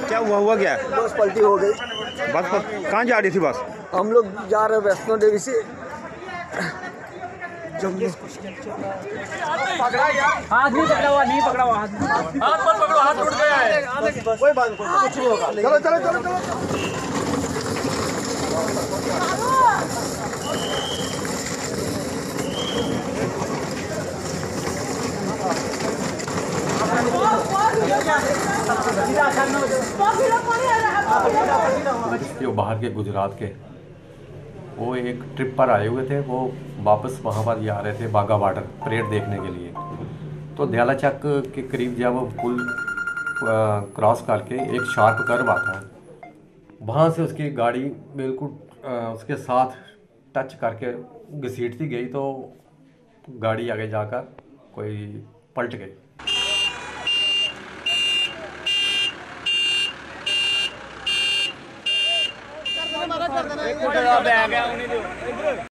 क्या हुआ क्या? बस पलटी हो गई। बस कहाँ जा रही थी बस? हम लोग जा रहे हैं वैष्णो देवी से जम्मू। हाथ नहीं पकड़ा हुआ, नहीं पकड़ा हुआ हाथ मत पकड़ो, हाथ टूट गया है। कोई बात नहीं, कुछ नहीं होगा। चलो चलो चलो चलो। जो बाहर के गुजरात के वो एक ट्रिप पर आए हुए थे, वो वापस वहाँ पर जा रहे थे बाघा बॉर्डर परेड देखने के लिए। तो दयालाचक के करीब जब वो पुल क्रॉस करके एक शार्प कर्व आता है, वहाँ से उसकी गाड़ी बिल्कुल उसके साथ टच करके घसीटती गई, तो गाड़ी आगे जाकर कोई पलट गई। बैग है